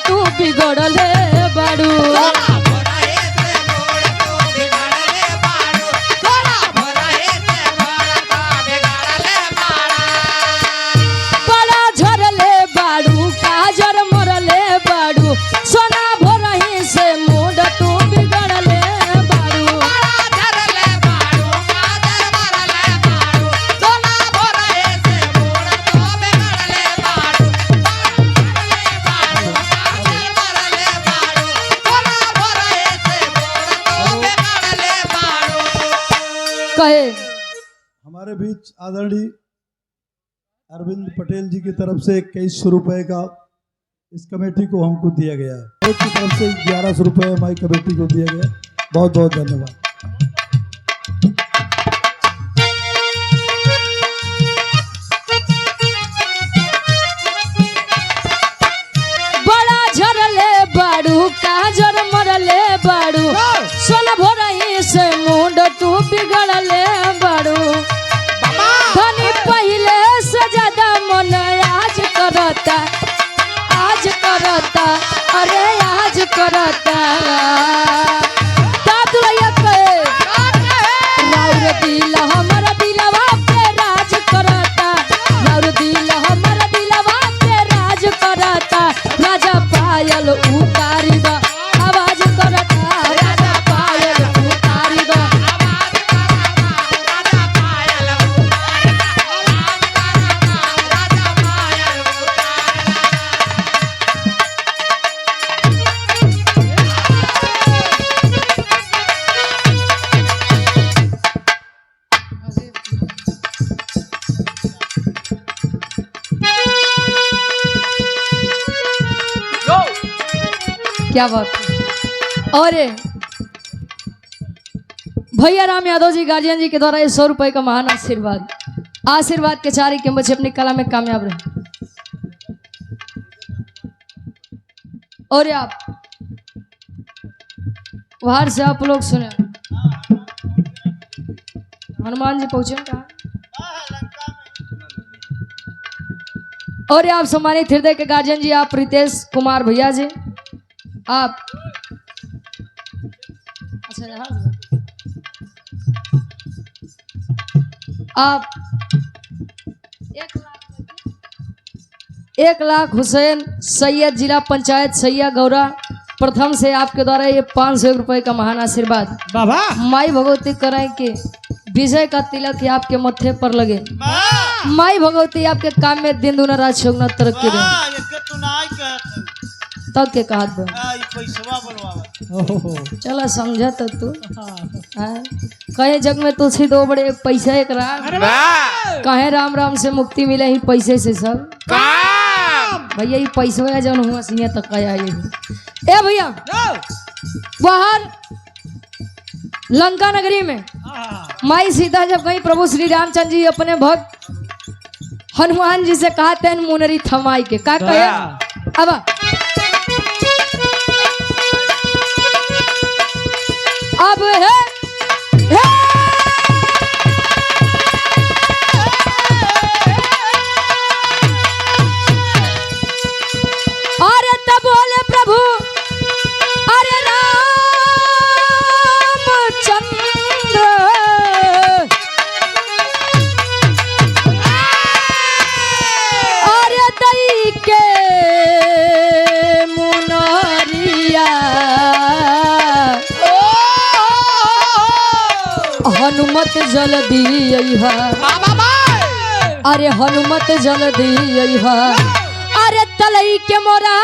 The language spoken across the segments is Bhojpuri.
तू बिगड़ले बाड़ू। बड़ा झरले बाड़ू काजर मरले बाड़ू सोना भोरही से मूड तू बिगड़ले बाड़ू। कहे हमारे बीच आदरणीय अरविंद पटेल जी की तरफ से 2100 रुपए का इस कमेटी को हमको दिया गया है। की तरफ से 1100 रुपए हमारी कमेटी को दिया गया। बहुत बहुत धन्यवाद। बड़ा झरले बाड़ू काजर मरले बाड़ू सोना भोरही से मूड तू बिगड़ले बाड़ू। धनी पहले से ज्यादा मन आज करता अरे आज करता। दादुरैया कहे राउर दिल हमर दिलवा पे राज करता। राउर दिल हमर दिलवा पे राज करता। राजा पायल उतारी द आवाज करता। राजा पायल उतारी द क्या बात है। और भैया राम यादव जी गार्जियन जी के द्वारा 100 रुपए का महान आशीर्वाद के चारी के बच्चे अपनी कला में कामयाब रहे। और आप बाहर से आप लोग सुने हनुमान जी पहुंचे कहा। और आप सम्मानित हृदय के गार्जियन जी आप रितेश कुमार भैया जी आप अच्छा आप 1,00,000 हुसैन सैयद जिला पंचायत सैया गौरा प्रथम से आपके द्वारा ये 500 रुपए का महान आशीर्वाद बाबा माई भगवती कराए के विजय का तिलक आपके मत्थे पर लगे। माई भगवती आपके काम में दिन दुना रात चौगुना तरक्की दे। तब के कहा चला समझा तो तू कहे जग में तुलसी दो बड़े पैसा एक राम कहे राम राम से मुक्ति मिले ही पैसे से सब भैया ये पैसा जौन हुआ सिंह तक आया ए भैया बाहर लंका नगरी में माई सीता जब कहीं प्रभु श्री रामचंद्र जी अपने भक्त हनुमान जी से कहा तेन मुनरी थमाई के का कहे अब है अरे तब बोले प्रभु अरे रामचंद्र अरे दई के मुनरिया हनुमत जल्दी अइहा अरे हनुमत जल्दी अइहा अरे तलई के मोरा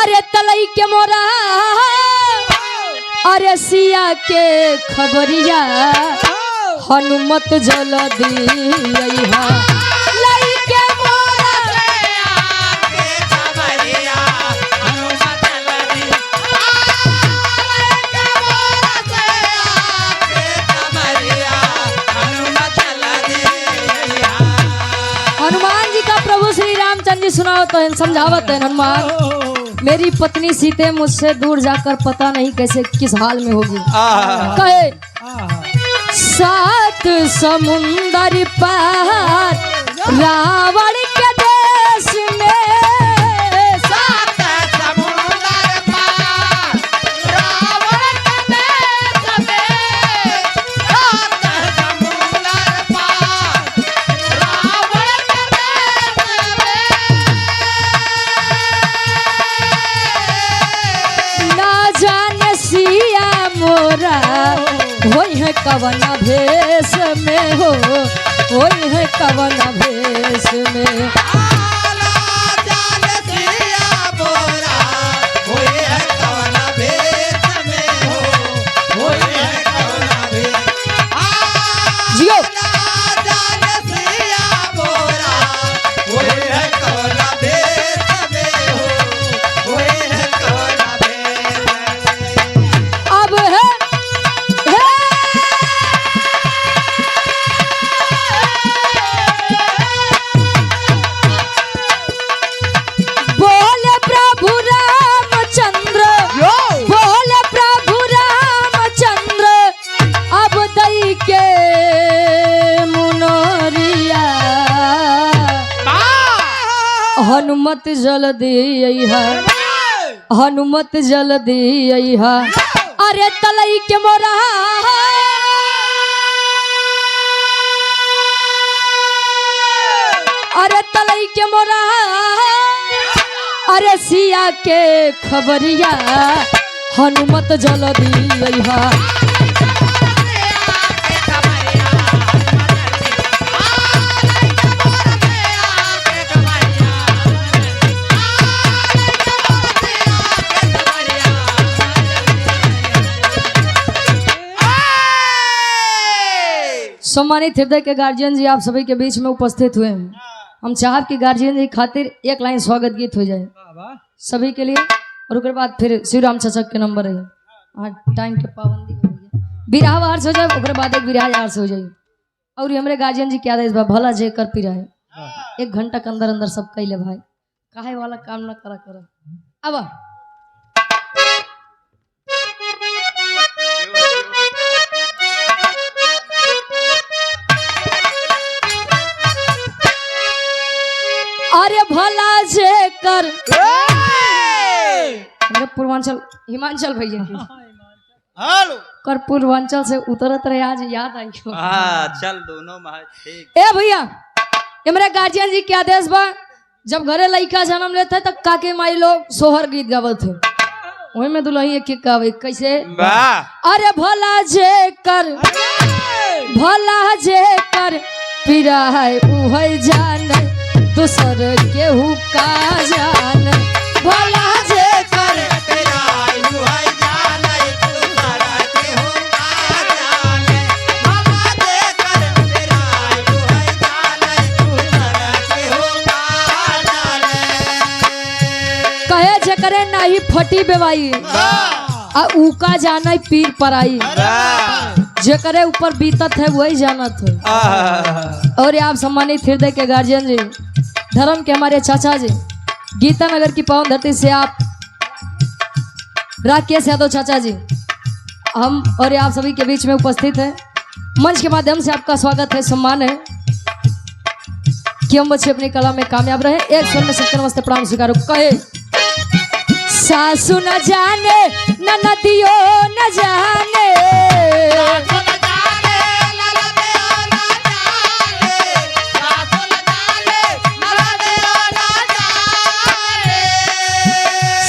अरे तलई के मोरा अरे सिया के खबरिया हनुमत जल्दी अइहा सुनावत है समझावत है हनुमान मेरी पत्नी सीते मुझसे दूर जाकर पता नहीं कैसे किस हाल में होगी कहे सात समुंदर पार रावण के देश में, सात समुंदर पार रावण के देश में, सात समुंदर पार रावण के देश में। ना जाने सिया मोरा होई है कवना भेष में हो, होई है कवना भेष में। आला जाल सिया बोरा होई है कवना भेष में हो, होई है कवना भेष। जियो। आला जाल सिया बोरा होई है कवना भेष में हो, होई है कवना भेष में। अब है बोले प्रभु रामचंद्र, बोले प्रभु रामचंद्र, अब दई के मुनरिया हनुमत जल्दी अइहा, हनुमत जल्दी अइहा। अरे तलई के मोरा अरे तलई के मोरा अरे सिया के खबरिया हनुमत जल्दी अइहा। सम्मानित हृदय के गार्जियन जी आप सभी के बीच में उपस्थित हुए हैं। हम चाहब कि गार्जियन जी खातिर एक लाइन स्वागत गीत हो जाए सभी के लिए, और उसके बाद फिर श्री राम चचक के नंबर है। हाँ, टाइम के पाबंदी हो गई है। बिरहा हार से हो जाए, उसके बाद एक बिरहा हार से हो जाए। और हमारे गार्जियन जी क्या आदेश बा, भला जे कर पी रहे 1 घंटा के अंदर अंदर सब कैले भाई, काहे वाला काम ना करा कर। अब अरे भला जे कर मेरे पूर्वांचल हिमांचल भैया की हेलो कर पूर्वांचल से उतरत रहे, आज याद आई क्यों? चल दोनों में ठीक। ए भैया ये मेरे गार्जियन जी के आदेश बा, जब घरे लड़का जन्म लेते है तो काके माई लोग सोहर गीत गावत थे, वही में दुल्हन एक एक गावे कैसे। अरे भला जे कर, भला जे कर पीरा है उहै जान, दूसर केहू का जान। भला जे कर तेरा उहै जान, दूसर केहू का जान। भला जे कर तेरा उहै जान, दूसर केहू का जान। कहे जे करे नाही फटी बेवाई, आ उका जाना पीर पराई, जे करे ऊपर बीतत है वही जानत है। और ये आप सम्मानित हृदय के गार्जियन जी, धर्म के हमारे चाचा जी, गीता नगर की पावन धरती से आप राकेश यादव चाचा जी, हम और ये आप सभी के बीच में उपस्थित है। मंच के माध्यम से आपका स्वागत है, सम्मान है कि हम बच्चे अपनी कला में कामयाब रहे। एक स्वर में सबके नमस्ते प्रणाम स्वीकारो। कहे सासु न जाने ननदियो न जाने,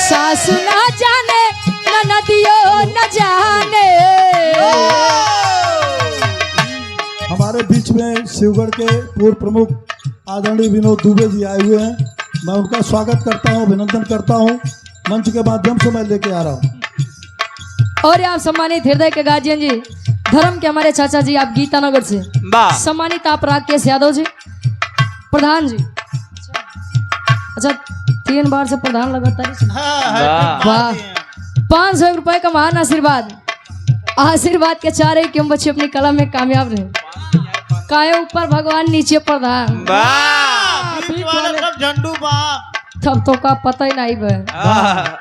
सासु न जाने ननदियो न जाने। हमारे बीच में शिवगढ़ के पूर्व प्रमुख आदरणीय विनोद दुबे जी आए हुए हैं। मैं उनका स्वागत करता हूं, अभिनंदन करता हूं। मंच के माध्यम से मैं लेके आ रहा हूं। और आप सम्मानित हृदय के गार्जियन जी, धर्म के हमारे चाचा जी, आप गीता नगर से सम्मानित आप राकेश यादव जी, प्रधान जी। अच्छा 3 बार से प्रधान लगातार, वाह। 500 रुपए का महान आशीर्वाद, आशीर्वाद के चारे कि हम बच्चे अपनी कला में कामयाब रहे। काहे ऊपर भगवान नीचे प्रधान, झंडू तब तो का पता ही नहीं बे।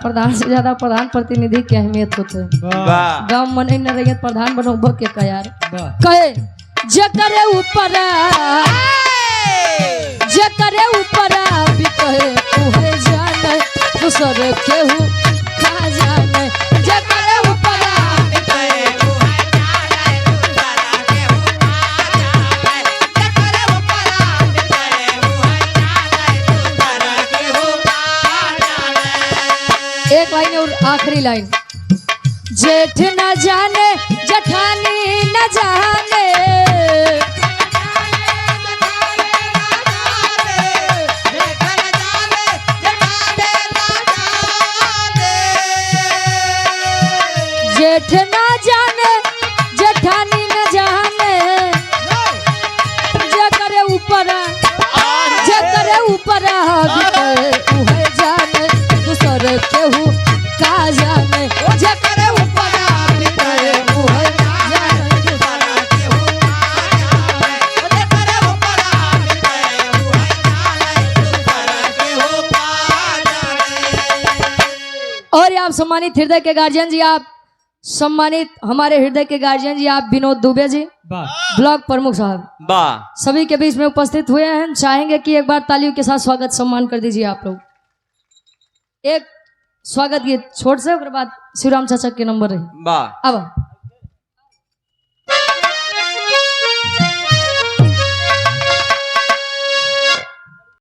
प्रधान से ज्यादा प्रधान प्रतिनिधि की अहमियत होते वाह गाँव में नहीं न रहिए प्रधान बनो के का यार कहे जकरे ऊपर भी कहे उहे जाने दूसर केहू का जाने जकरे ऊपर एक लाइन और आखिरी लाइन जेठ न जाने जठानी न जाने जेठ न जाने जठानी न जाने जकरे ऊपर उहे जाने दूसर केहू का जाने जकरे ऊपर उहे जाने दूसर केहू और आप सम्मानित हृदय के गार्जियन जी आप सम्मानित हमारे हृदय के गार्जियन जी आप विनोद दुबे जी ब्लॉक प्रमुख साहब वाह सभी के बीच में उपस्थित हुए हैं चाहेंगे कि एक बार तालियों के साथ स्वागत सम्मान कर दीजिए आप लोग एक स्वागत गीत छोड़ से उसके बाद शिवराम चाचा के नंबर रही वाह अब